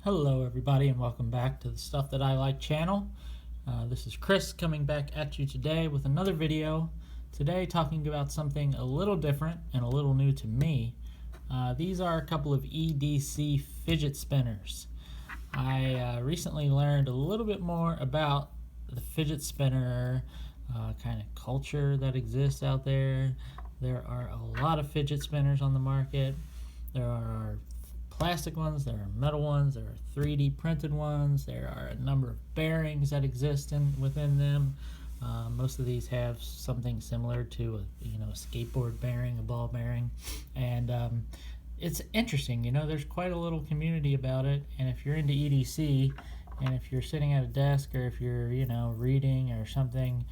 Hello everybody and welcome back to the Stuff That I Like channel. This is Chris coming back at you today with another video. Today talking about something a little different and a little new to me. These are a couple of EDC Fidget Spinners. I recently learned a little bit more about the fidget spinner kind of culture that exists out there. There are a lot of fidget spinners on the market. There are plastic ones, there are metal ones, there are 3D printed ones, there are a number of bearings that exist within them. Most of these have something similar to a skateboard bearing, a ball bearing, and it's interesting. There's quite a little community about it, and if you're into EDC, and if you're sitting at a desk, or if you're reading or something,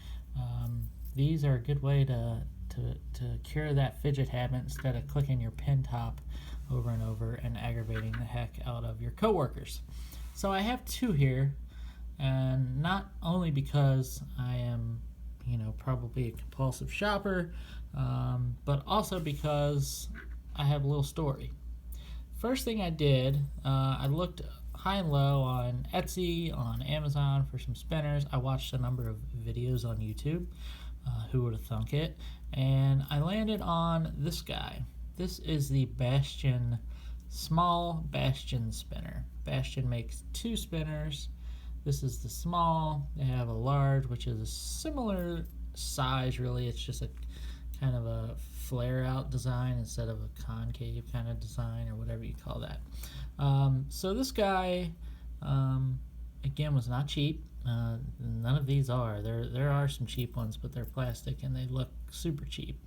these are a good way to cure that fidget habit instead of clicking your pen top over and over and aggravating the heck out of your coworkers. So I have two here, and not only because I am probably a compulsive shopper, but also because I have a little story. First thing I did, I looked high and low on Etsy, on Amazon for some spinners. I watched a number of videos on YouTube. Who would have thunk it? And I landed on this guy. This is the Bastion, small Bastion Spinner. Bastion makes two spinners. This is the small. They have a large, which is a similar size, really. It's just a kind of a flare out design instead of a concave kind of design, or whatever you call that. So this guy, again, was not cheap. None of these are. There are some cheap ones, but they're plastic and they look super cheap.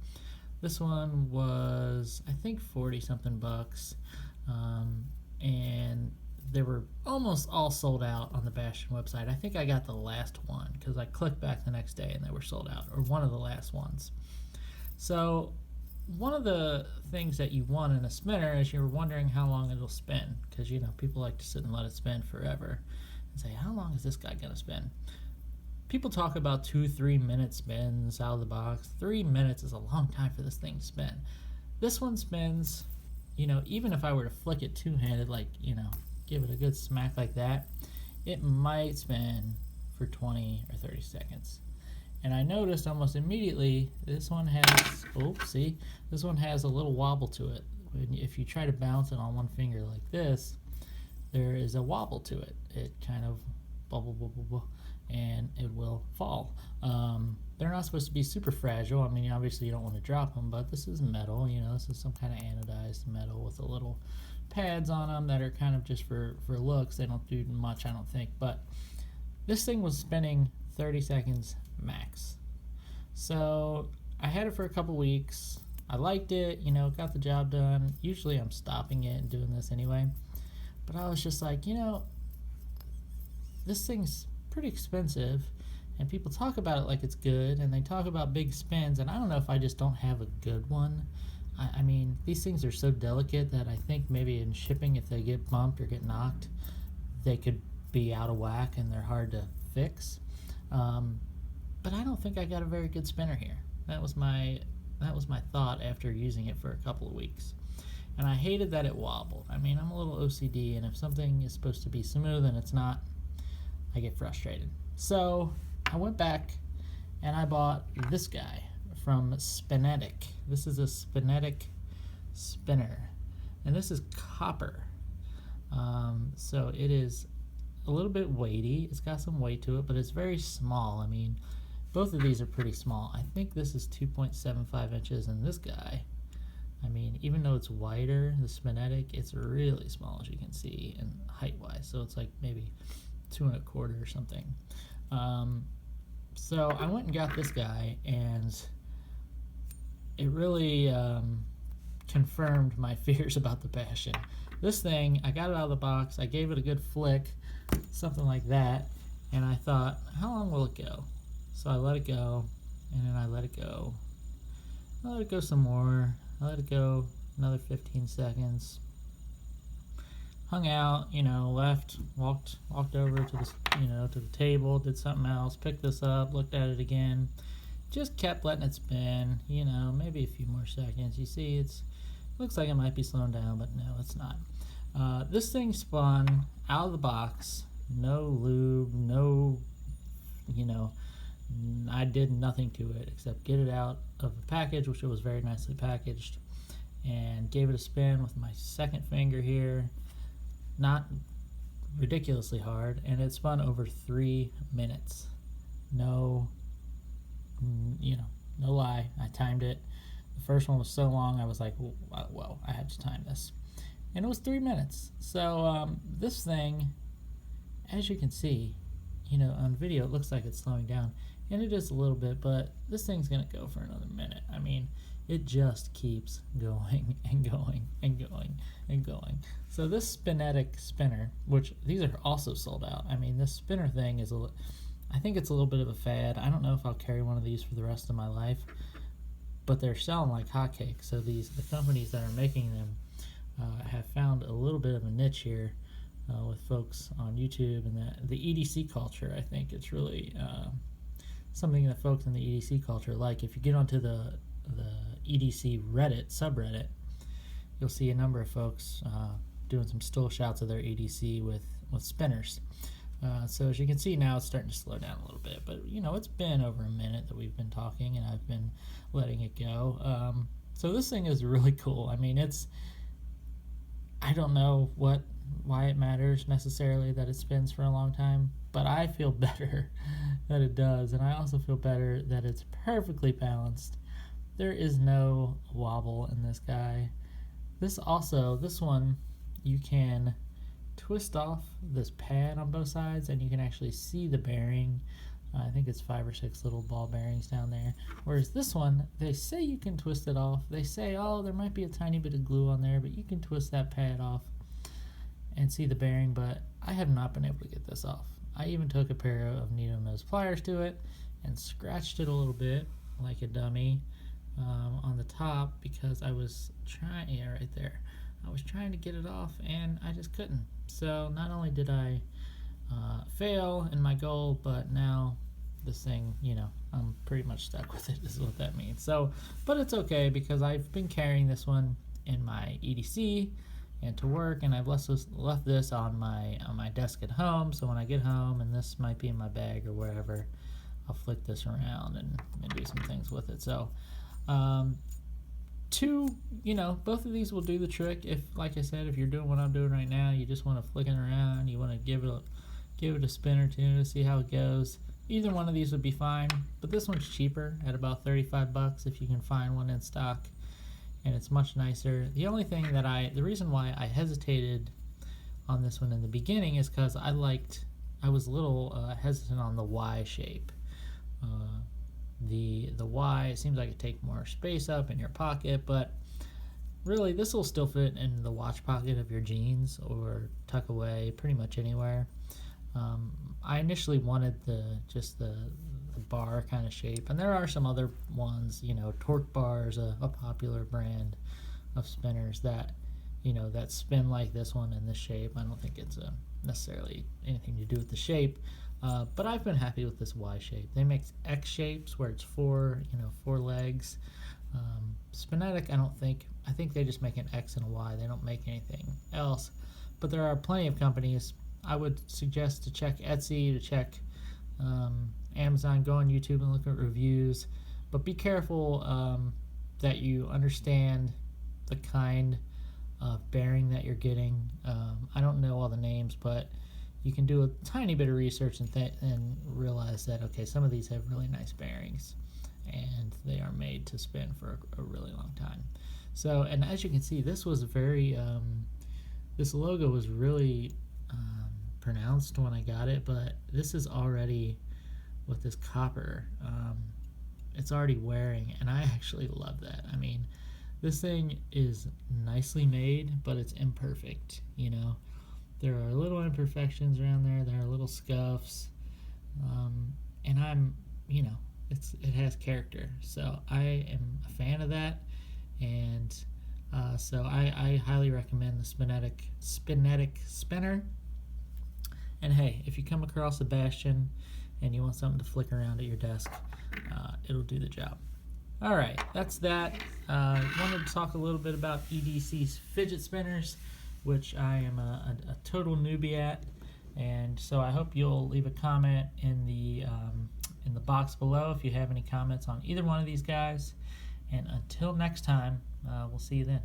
This one was, I think, 40 something bucks, and they were almost all sold out on the Bastion website. I think I got the last one because I clicked back the next day and they were sold out, or one of the last ones. So one of the things that you want in a spinner is you're wondering how long it'll spin, because people like to sit and let it spin forever and say, how long is this guy gonna spin? People talk about 2-3 minute spins out of the box. 3 minutes is a long time for this thing to spin. This one spins, even if I were to flick it two-handed, give it a good smack like that, it might spin for 20 or 30 seconds. And I noticed almost immediately this one has, this one has a little wobble to it. If you try to bounce it on one finger like this, there is a wobble to it. It kind of bubble, and it will fall. They're not supposed to be super fragile. I mean, obviously you don't want to drop them, but this is metal. This is some kind of anodized metal with a little pads on them that are kind of just for looks. They don't do much, I don't think. But this thing was spinning 30 seconds max. So I had it for a couple weeks. I liked it, got the job done. Usually I'm stopping it and doing this anyway. But I was just like, this thing's pretty expensive, and people talk about it like it's good, and they talk about big spins, and I don't know if I just don't have a good one. I mean, these things are so delicate that I think maybe in shipping, if they get bumped or get knocked, they could be out of whack and they're hard to fix. But I don't think I got a very good spinner here. That was my thought after using it for a couple of weeks. And I hated that it wobbled. I mean, I'm a little OCD, and if something is supposed to be smooth and it's not, I get frustrated. So I went back and I bought this guy from Spinetic. This is a Spinetic Spinner, and this is copper. So it is a little bit weighty. It's got some weight to it, but it's very small. I mean, both of these are pretty small. I think this is 2.75 inches, and this guy, I mean, even though it's wider, the Spinetic, it's really small, as you can see, and height-wise. So it's like maybe 2 1/4 or something. So I went and got this guy, and it really confirmed my fears about the Bastion. This thing, I got it out of the box, I gave it a good flick, something like that, and I thought, how long will it go? So I let it go, and then I let it go. I let it go some more. I let it go another 15 seconds. Hung out, left, walked over to the to the table, did something else, picked this up, looked at it again, just kept letting it spin, maybe a few more seconds. You see, looks like it might be slowing down, but no, it's not. This thing spun out of the box, no lube, no, I did nothing to it except get it out of the package, which it was very nicely packaged, and gave it a spin with my second finger here, not ridiculously hard, and it spun over 3 minutes. No lie, I timed it. The first one was so long, I was like, whoa, I had to time this. And it was 3 minutes. So this thing, as you can see, on video it looks like it's slowing down, and it is a little bit, but this thing's gonna go for another minute. I mean, it just keeps going and going and going and going. So this Spinetic Spinner, which these are also sold out. I mean, this spinner thing is I think it's a little bit of a fad. I don't know if I'll carry one of these for the rest of my life, but they're selling like hotcakes. So the companies that are making them have found a little bit of a niche here with folks on YouTube, and the EDC culture. I think it's really something that folks in the EDC culture like. If you get onto the EDC Reddit subreddit, you'll see a number of folks doing some still shots of their EDC with spinners. So as you can see now, it's starting to slow down a little bit, but it's been over a minute that we've been talking, and I've been letting it go. So this thing is really cool. I mean, I don't know why it matters necessarily that it spins for a long time, but I feel better that it does, and I also feel better that it's perfectly balanced. There is no wobble in this guy. This one, you can twist off this pad on both sides, and you can actually see the bearing. I think it's 5 or 6 little ball bearings down there. Whereas this one, they say you can twist it off. They say, oh, there might be a tiny bit of glue on there, but you can twist that pad off and see the bearing, but I have not been able to get this off. I even took a pair of needle nose pliers to it and scratched it a little bit like a dummy on the top, because I was trying, right there. I was trying to get it off, and I just couldn't. So not only did I fail in my goal, but now this thing, I'm pretty much stuck with it, is what that means. So, but it's okay, because I've been carrying this one in my EDC and to work, and I've left this on my desk at home. So when I get home, and this might be in my bag or wherever, I'll flick this around and do some things with it. So both of these will do the trick. If, like I said, if you're doing what I'm doing right now, you just want to flick it around, you want to give it a spin or two to see how it goes. Either one of these would be fine, but this one's cheaper at about $35 if you can find one in stock, and it's much nicer. The only thing the reason why I hesitated on this one in the beginning is because I was a little hesitant on the Y shape. The Y, it seems like it takes more space up in your pocket, but really this will still fit in the watch pocket of your jeans or tuck away pretty much anywhere. I initially wanted just the bar kind of shape, and there are some other ones, Torque Bar is a popular brand of spinners that that spin like this one in this shape. I don't think it's necessarily anything to do with the shape. But I've been happy with this Y shape. They make X shapes where it's 4 legs. Spinetic, I think they just make an X and a Y. They don't make anything else. But there are plenty of companies. I would suggest to check Etsy, to check Amazon, go on YouTube and look at reviews. But be careful that you understand the kind of bearing that you're getting. I don't know all the names, but you can do a tiny bit of research and realize that, okay, some of these have really nice bearings, and they are made to spin for a really long time. So, and as you can see, this was very, this logo was really pronounced when I got it, but this is already, with this copper, it's already wearing, and I actually love that. I mean, this thing is nicely made, but it's imperfect, There are little imperfections around there. There are little scuffs, and I'm, it has character. So I am a fan of that, and so I highly recommend the Spinetic Spinner. And hey, if you come across a Bastion and you want something to flick around at your desk, it'll do the job. All right, that's that. Wanted to talk a little bit about EDC's fidget spinners. which I am a total newbie at. And so I hope you'll leave a comment in the box below if you have any comments on either one of these guys. And until next time, we'll see you then.